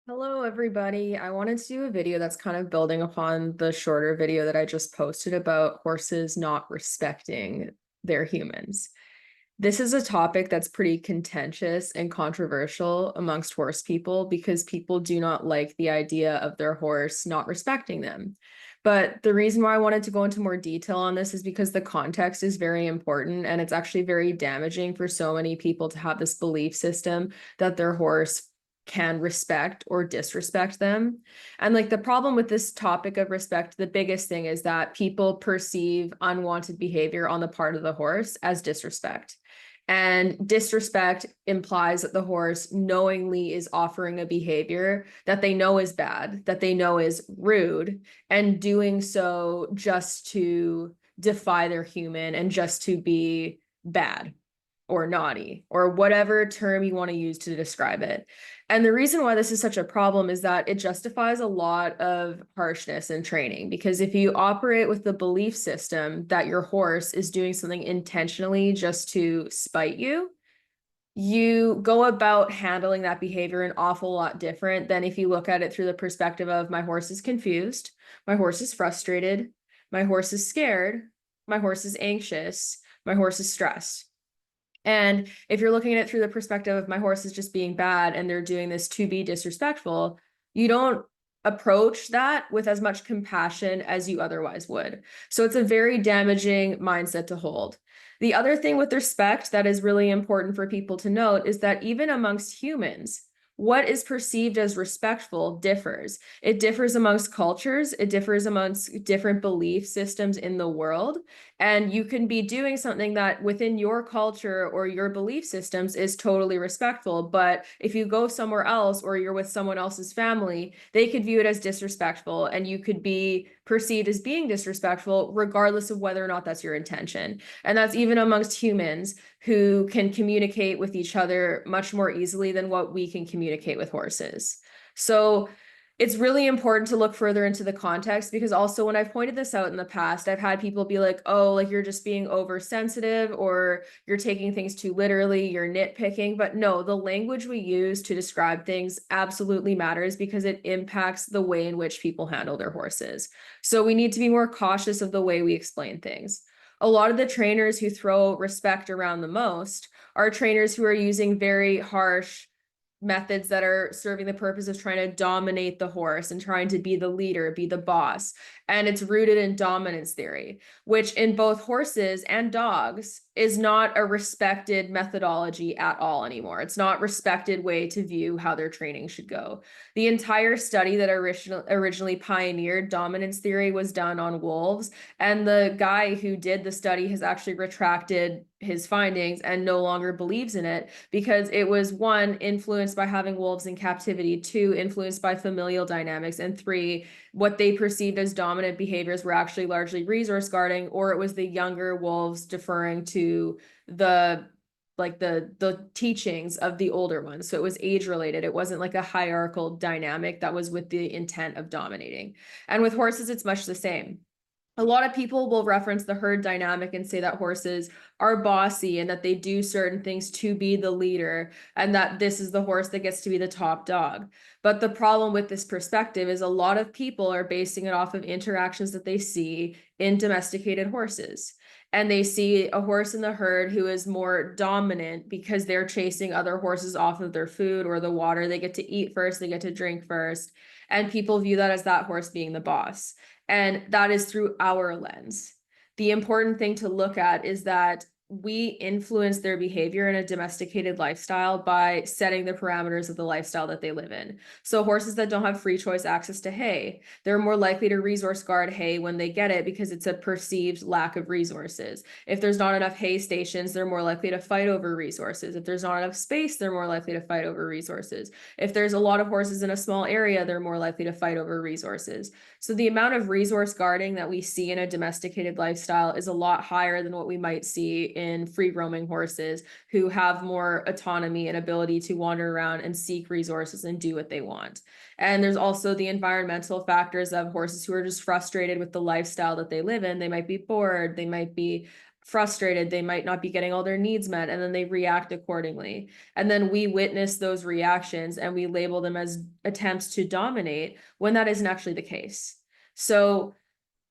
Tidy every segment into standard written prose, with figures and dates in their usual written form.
Hello, everybody. I wanted to do a video that's kind of building upon the shorter video that I just posted about horses not respecting their humans. This is a topic that's pretty contentious and controversial amongst horse people because people do not like the idea of their horse not respecting them. But the reason why I wanted to go into more detail on this is because the context is very important and it's actually very damaging for so many people to have this belief system that their horse can respect or disrespect them. And like the problem with this topic of respect, the biggest thing is that people perceive unwanted behavior on the part of the horse as disrespect. And disrespect implies that the horse knowingly is offering a behavior that they know is bad, that they know is rude, and doing so just to defy their human and just to be bad or naughty or whatever term you want to use to describe it. And the reason why this is such a problem is that it justifies a lot of harshness in training, because if you operate with the belief system that your horse is doing something intentionally just to spite you, you go about handling that behavior an awful lot different than if you look at it through the perspective of my horse is confused, my horse is frustrated, my horse is scared, my horse is anxious, my horse is stressed. And if you're looking at it through the perspective of my horse is just being bad and they're doing this to be disrespectful, you don't approach that with as much compassion as you otherwise would. So it's a very damaging mindset to hold. The other thing with respect that is really important for people to note is that even amongst humans, what is perceived as respectful differs. It differs amongst cultures, it differs amongst different belief systems in the world. And you can be doing something that within your culture or your belief systems is totally respectful. But if you go somewhere else or you're with someone else's family, they could view it as disrespectful and you could be perceived as being disrespectful, regardless of whether or not that's your intention. And that's even amongst humans who can communicate with each other much more easily than what we can communicate with horses. So it's really important to look further into the context, because also when I've pointed this out in the past, I've had people be like, oh, like you're just being oversensitive or you're taking things too literally, you're nitpicking. But no, the language we use to describe things absolutely matters because it impacts the way in which people handle their horses. So we need to be more cautious of the way we explain things. A lot of the trainers who throw respect around the most are trainers who are using very harsh methods that are serving the purpose of trying to dominate the horse and trying to be the leader, be the boss. And it's rooted in dominance theory, which in both horses and dogs is not a respected methodology at all anymore. It's not respected way to view how their training should go. The entire study that originally pioneered dominance theory was done on wolves, and the guy who did the study has actually retracted his findings and no longer believes in it because it was, one, influenced by having wolves in captivity, two, influenced by familial dynamics, and three, what they perceived as dominant behaviors were actually largely resource guarding, or it was the younger wolves deferring to the teachings of the older ones. So it was age related. It wasn't like a hierarchical dynamic that was with the intent of dominating. And with horses, it's much the same. A lot of people will reference the herd dynamic and say that horses are bossy and that they do certain things to be the leader and that this is the horse that gets to be the top dog. But the problem with this perspective is a lot of people are basing it off of interactions that they see in domesticated horses. And they see a horse in the herd who is more dominant because they're chasing other horses off of their food or the water. They get to eat first, they get to drink first. And people view that as that horse being the boss. And that is through our lens. The important thing to look at is that we influence their behavior in a domesticated lifestyle by setting the parameters of the lifestyle that they live in. So horses that don't have free choice access to hay, they're more likely to resource guard hay when they get it because it's a perceived lack of resources. If there's not enough hay stations, they're more likely to fight over resources. If there's not enough space, they're more likely to fight over resources. If there's a lot of horses in a small area, they're more likely to fight over resources. So the amount of resource guarding that we see in a domesticated lifestyle is a lot higher than what we might see in free roaming horses who have more autonomy and ability to wander around and seek resources and do what they want. And there's also the environmental factors of horses who are just frustrated with the lifestyle that they live in. They might be bored, they might be frustrated, they might not be getting all their needs met, and then they react accordingly. And then we witness those reactions and we label them as attempts to dominate when that isn't actually the case. So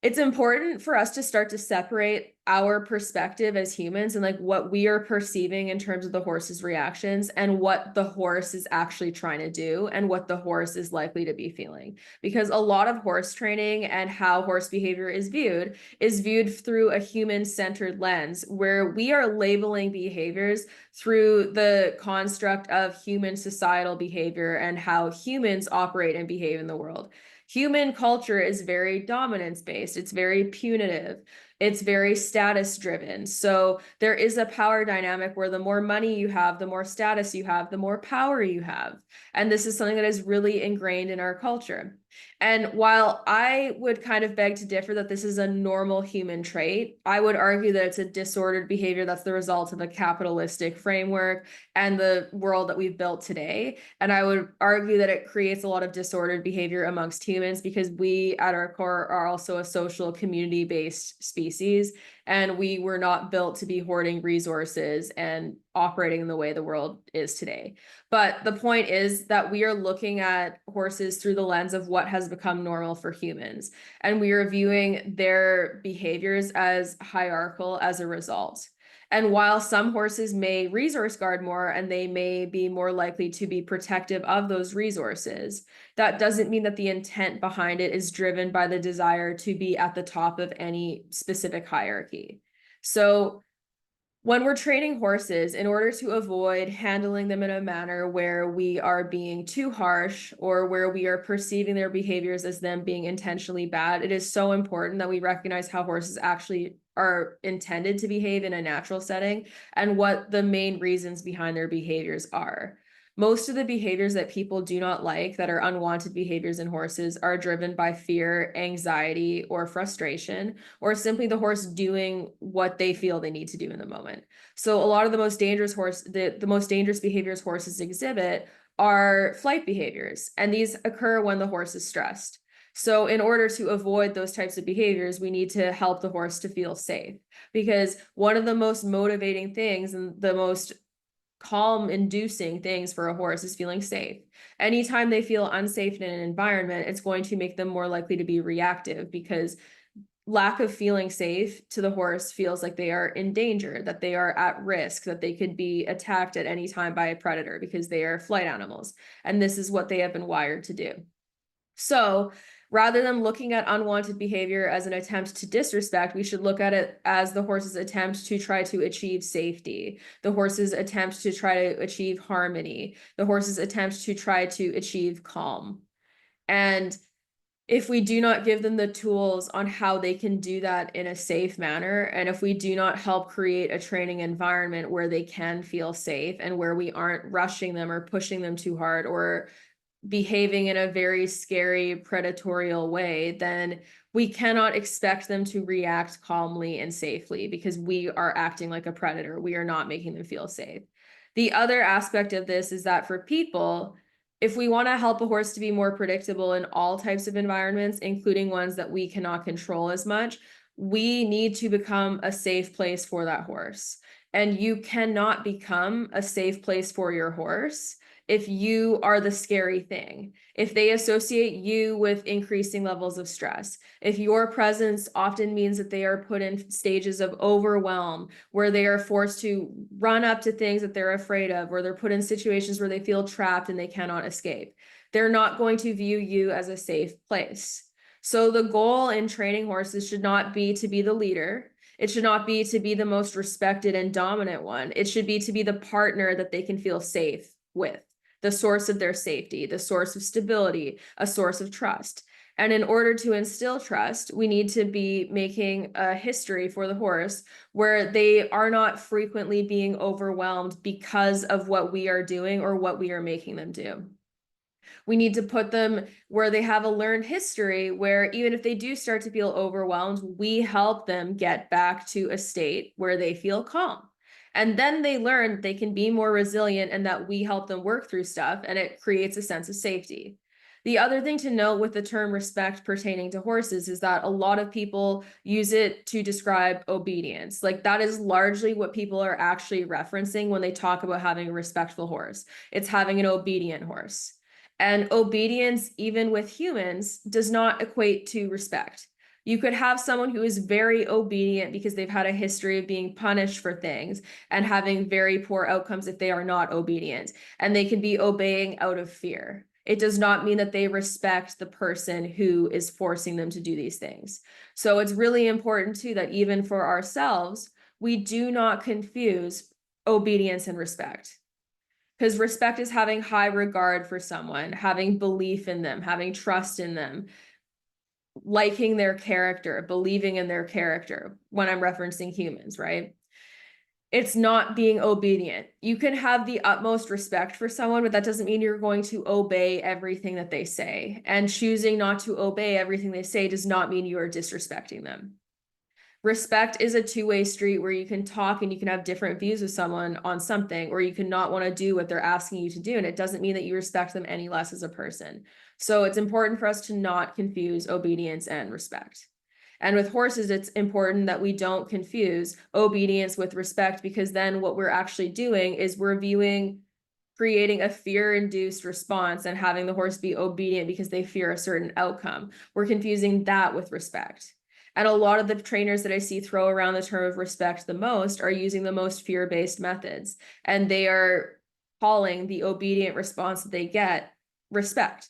it's important for us to start to separate our perspective as humans and like what we are perceiving in terms of the horse's reactions and what the horse is actually trying to do and what the horse is likely to be feeling. Because a lot of horse training and how horse behavior is viewed through a human-centered lens where we are labeling behaviors through the construct of human societal behavior and how humans operate and behave in the world. Human culture is very dominance based. It's very punitive. It's very status driven. So there is a power dynamic where the more money you have, the more status you have, the more power you have. And this is something that is really ingrained in our culture. And while I would kind of beg to differ that this is a normal human trait, I would argue that it's a disordered behavior that's the result of a capitalistic framework and the world that we've built today. And I would argue that it creates a lot of disordered behavior amongst humans because we at our core are also a social community-based species, and we were not built to be hoarding resources and operating in the way the world is today. But the point is that we are looking at horses through the lens of what has become normal for humans, and we are viewing their behaviors as hierarchical as a result. And while some horses may resource guard more and they may be more likely to be protective of those resources, that doesn't mean that the intent behind it is driven by the desire to be at the top of any specific hierarchy. So when we're training horses, in order to avoid handling them in a manner where we are being too harsh or where we are perceiving their behaviors as them being intentionally bad, it is so important that we recognize how horses actually are intended to behave in a natural setting and what the main reasons behind their behaviors are. Most of the behaviors that people do not like that are unwanted behaviors in horses are driven by fear, anxiety, or frustration, or simply the horse doing what they feel they need to do in the moment. So a lot of the most dangerous the most dangerous behaviors horses exhibit are flight behaviors, and these occur when the horse is stressed. So in order to avoid those types of behaviors, we need to help the horse to feel safe, because one of the most motivating things and the most calm inducing things for a horse is feeling safe. Anytime they feel unsafe in an environment, it's going to make them more likely to be reactive, because lack of feeling safe to the horse feels like they are in danger, that they are at risk, that they could be attacked at any time by a predator because they are flight animals. And this is what they have been wired to do. So rather than looking at unwanted behavior as an attempt to disrespect, we should look at it as the horse's attempt to try to achieve safety, the horse's attempt to try to achieve harmony, the horse's attempt to try to achieve calm. And if we do not give them the tools on how they can do that in a safe manner, and if we do not help create a training environment where they can feel safe and where we aren't rushing them or pushing them too hard or behaving in a very scary predatory way, then we cannot expect them to react calmly and safely because we are acting like a predator. We are not making them feel safe. The other aspect of this is that for people, if we want to help a horse to be more predictable in all types of environments, including ones that we cannot control as much, we need to become a safe place for that horse. And you cannot become a safe place for your horse if you are the scary thing, if they associate you with increasing levels of stress, if your presence often means that they are put in stages of overwhelm, where they are forced to run up to things that they're afraid of, or they're put in situations where they feel trapped and they cannot escape, they're not going to view you as a safe place. So the goal in training horses should not be to be the leader. It should not be to be the most respected and dominant one. It should be to be the partner that they can feel safe with, the source of their safety, the source of stability, a source of trust. And in order to instill trust, we need to be making a history for the horse where they are not frequently being overwhelmed because of what we are doing or what we are making them do. We need to put them where they have a learned history where even if they do start to feel overwhelmed, we help them get back to a state where they feel calm. And then they learn they can be more resilient and that we help them work through stuff, and it creates a sense of safety. The other thing to note with the term respect pertaining to horses is that a lot of people use it to describe obedience. Like that is largely what people are actually referencing when they talk about having a respectful horse. It's having an obedient horse. And obedience, even with humans, does not equate to respect. You could have someone who is very obedient because they've had a history of being punished for things and having very poor outcomes if they are not obedient. And they can be obeying out of fear. It does not mean that they respect the person who is forcing them to do these things. So it's really important too that even for ourselves, we do not confuse obedience and respect. Because respect is having high regard for someone, having belief in them, having trust in them, liking their character, believing in their character when I'm referencing humans, right? It's not being obedient. You can have the utmost respect for someone, but that doesn't mean you're going to obey everything that they say. And choosing not to obey everything they say does not mean you are disrespecting them. Respect is a two-way street where you can talk and you can have different views with someone on something, or you can not want to do what they're asking you to do. And it doesn't mean that you respect them any less as a person. So it's important for us to not confuse obedience and respect. And with horses, it's important that we don't confuse obedience with respect, because then what we're actually doing is we're creating a fear-induced response and having the horse be obedient because they fear a certain outcome. We're confusing that with respect. And a lot of the trainers that I see throw around the term of respect the most are using the most fear-based methods. And they are calling the obedient response that they get respect.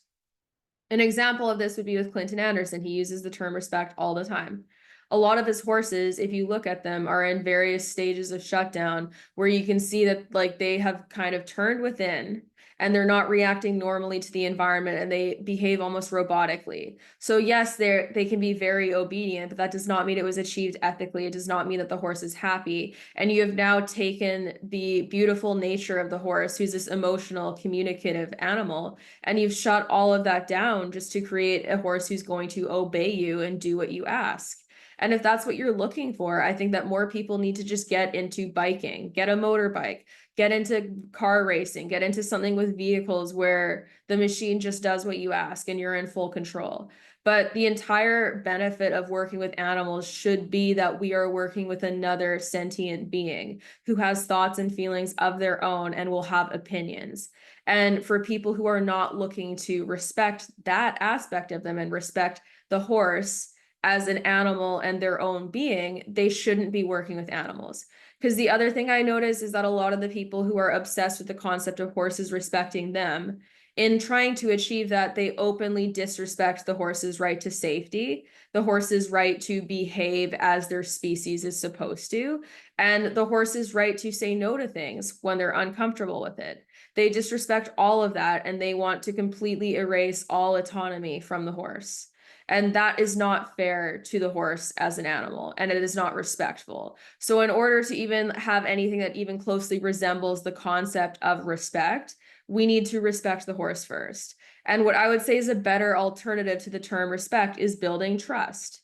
An example of this would be with Clinton Anderson. He uses the term respect all the time. A lot of his horses, if you look at them, are in various stages of shutdown where you can see that like they have kind of turned within and they're not reacting normally to the environment and they behave almost robotically. So yes, they can be very obedient, but that does not mean it was achieved ethically. It does not mean that the horse is happy. And you have now taken the beautiful nature of the horse, who's this emotional, communicative animal, and you've shut all of that down just to create a horse who's going to obey you and do what you ask. And if that's what you're looking for, I think that more people need to just get into biking, get a motorbike, get into car racing, get into something with vehicles where the machine just does what you ask and you're in full control. But the entire benefit of working with animals should be that we are working with another sentient being who has thoughts and feelings of their own and will have opinions. And for people who are not looking to respect that aspect of them and respect the horse as an animal and their own being, they shouldn't be working with animals. Because the other thing I notice is that a lot of the people who are obsessed with the concept of horses respecting them, in trying to achieve that, they openly disrespect the horse's right to safety, the horse's right to behave as their species is supposed to, and the horse's right to say no to things when they're uncomfortable with it. They disrespect all of that, and they want to completely erase all autonomy from the horse. And that is not fair to the horse as an animal, and it is not respectful. So in order to even have anything that even closely resembles the concept of respect, we need to respect the horse first. And what I would say is a better alternative to the term respect is building trust.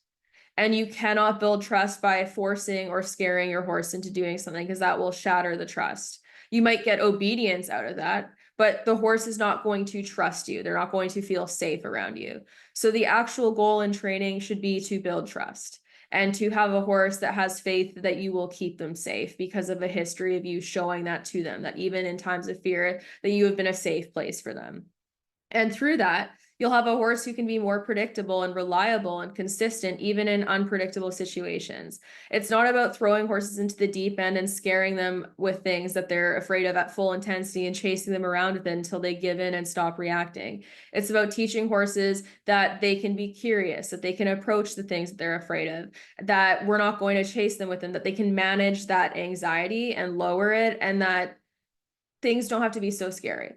And you cannot build trust by forcing or scaring your horse into doing something, because that will shatter the trust. You might get obedience out of that, but the horse is not going to trust you. They're not going to feel safe around you. So the actual goal in training should be to build trust and to have a horse that has faith that you will keep them safe because of a history of you showing that to them, that even in times of fear, that you have been a safe place for them. And through that, you'll have a horse who can be more predictable and reliable and consistent, even in unpredictable situations. It's not about throwing horses into the deep end and scaring them with things that they're afraid of at full intensity and chasing them around with it until they give in and stop reacting. It's about teaching horses that they can be curious, that they can approach the things that they're afraid of, that we're not going to chase them with them, that they can manage that anxiety and lower it, and that things don't have to be so scary.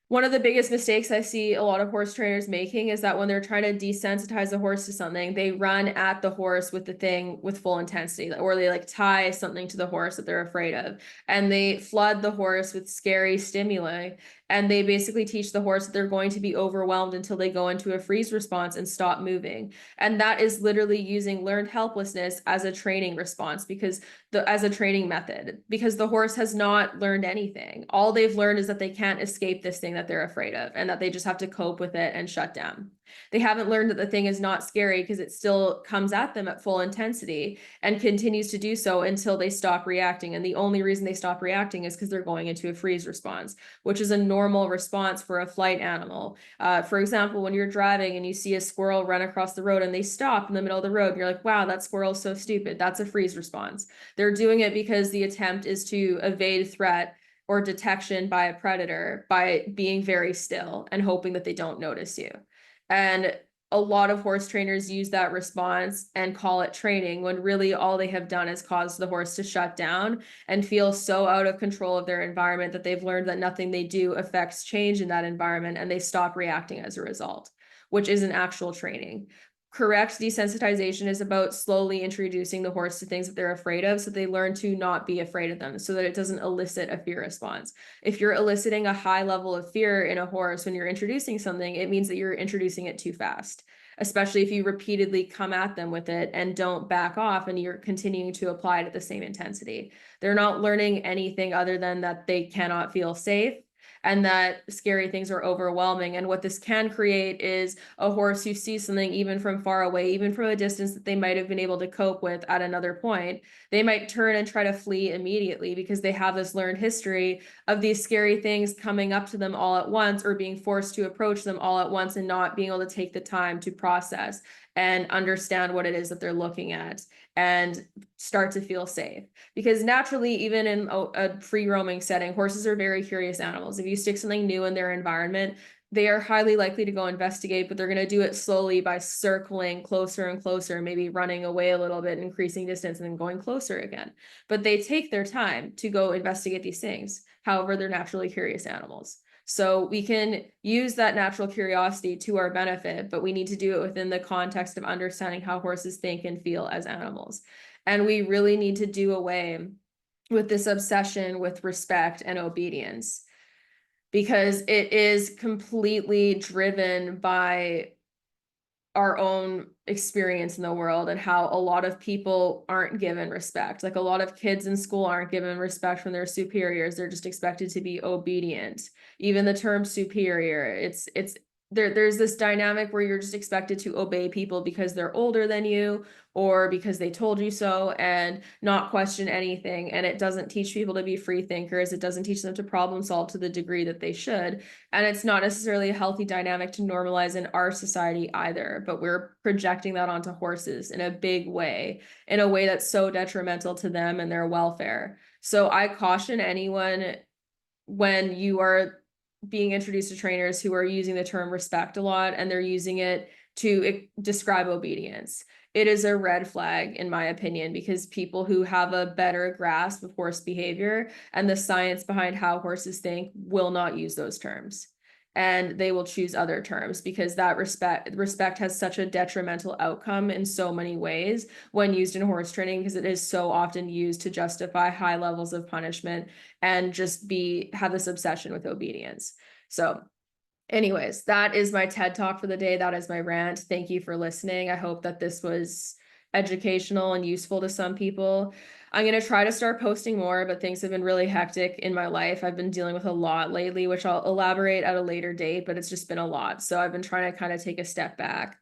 One of the biggest mistakes I see a lot of horse trainers making is that when they're trying to desensitize the horse to something, they run at the horse with the thing with full intensity, or they like tie something to the horse that they're afraid of, and they flood the horse with scary stimuli. And they basically teach the horse that they're going to be overwhelmed until they go into a freeze response and stop moving. And that is literally using learned helplessness as a training response, because as a training method, because the horse has not learned anything. All they've learned is that they can't escape this thing that they're afraid of, and that they just have to cope with it and shut down. They haven't learned that the thing is not scary, because it still comes at them at full intensity and continues to do so until they stop reacting. And the only reason they stop reacting is because they're going into a freeze response, which is a normal response for a flight animal. For example, when you're driving and you see a squirrel run across the road and they stop in the middle of the road, and you're like, wow, that squirrel's so stupid. That's a freeze response. They're doing it because the attempt is to evade threat or detection by a predator by being very still and hoping that they don't notice you. And a lot of horse trainers use that response and call it training, when really all they have done is cause the horse to shut down and feel so out of control of their environment that they've learned that nothing they do affects change in that environment, and they stop reacting as a result, which isn't actual training. Correct desensitization is about slowly introducing the horse to things that they're afraid of, so they learn to not be afraid of them, so that it doesn't elicit a fear response. If you're eliciting a high level of fear in a horse when you're introducing something, it means that you're introducing it too fast, especially if you repeatedly come at them with it and don't back off, and you're continuing to apply it at the same intensity. They're not learning anything other than that they cannot feel safe and that scary things are overwhelming. And what this can create is a horse who sees something even from far away, even from a distance that they might have been able to cope with at another point. They might turn and try to flee immediately, because they have this learned history of these scary things coming up to them all at once, or being forced to approach them all at once, and not being able to take the time to process and understand what it is that they're looking at and start to feel safe. Because naturally, even in a free roaming setting, horses are very curious animals. If you stick something new in their environment, they are highly likely to go investigate, but they're going to do it slowly by circling closer and closer, maybe running away a little bit, increasing distance, and then going closer again. But they take their time to go investigate these things. However, they're naturally curious animals. So we can use that natural curiosity to our benefit, but we need to do it within the context of understanding how horses think and feel as animals. And we really need to do away with this obsession with respect and obedience, because it is completely driven by our own experience in the world, and how a lot of people aren't given respect. Like, a lot of kids in school aren't given respect from their superiors. They're just expected to be obedient. Even the term superior, it's there's this dynamic where you're just expected to obey people because they're older than you, or because they told you so, and not question anything. And it doesn't teach people to be free thinkers. It doesn't teach them to problem solve to the degree that they should. And it's not necessarily a healthy dynamic to normalize in our society either, but we're projecting that onto horses in a big way, in a way that's so detrimental to them and their welfare. So I caution anyone, when you are being introduced to trainers who are using the term respect a lot, and they're using it to describe obedience, it is a red flag, in my opinion, because people who have a better grasp of horse behavior and the science behind how horses think will not use those terms. And they will choose other terms, because that respect has such a detrimental outcome in so many ways when used in horse training, because it is so often used to justify high levels of punishment and just have this obsession with obedience. So anyways, that is my TED Talk for the day. That is my rant. Thank you for listening. I hope that this was educational and useful to some people. I'm going to try to start posting more, but things have been really hectic in my life. I've been dealing with a lot lately, which I'll elaborate at a later date, but it's just been a lot. So I've been trying to kind of take a step back.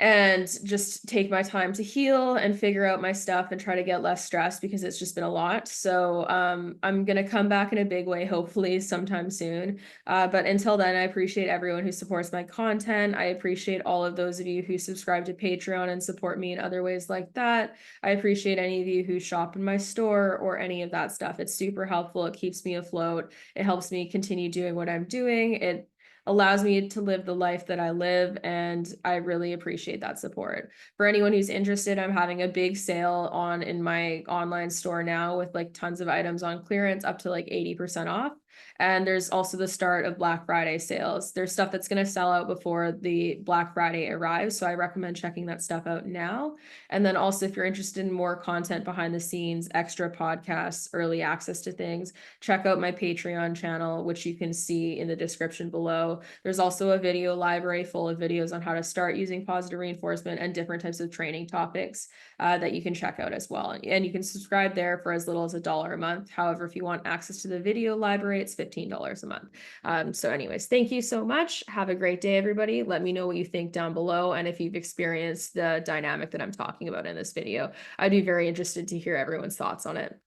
And just take my time to heal and figure out my stuff and try to get less stressed, because it's just been a lot. So I'm going to come back in a big way, hopefully sometime soon. But until then, I appreciate everyone who supports my content. I appreciate all of those of you who subscribe to Patreon and support me in other ways like that. I appreciate any of you who shop in my store or any of that stuff. It's super helpful. It keeps me afloat. It helps me continue doing what I'm doing. It allows me to live the life that I live, and I really appreciate that support. For anyone who's interested, I'm having a big sale in my online store now, with like tons of items on clearance, up to like 80% off. And there's also the start of Black Friday sales. There's stuff that's going to sell out before the Black Friday arrives. So I recommend checking that stuff out now. And then also, if you're interested in more content behind the scenes, extra podcasts, early access to things, check out my Patreon channel, which you can see in the description below. There's also a video library full of videos on how to start using positive reinforcement and different types of training topics that you can check out as well. And you can subscribe there for as little as $1 a month. However, if you want access to the video library, it's $15 a month. So anyways, thank you so much. Have a great day, everybody. Let me know what you think down below. And if you've experienced the dynamic that I'm talking about in this video, I'd be very interested to hear everyone's thoughts on it.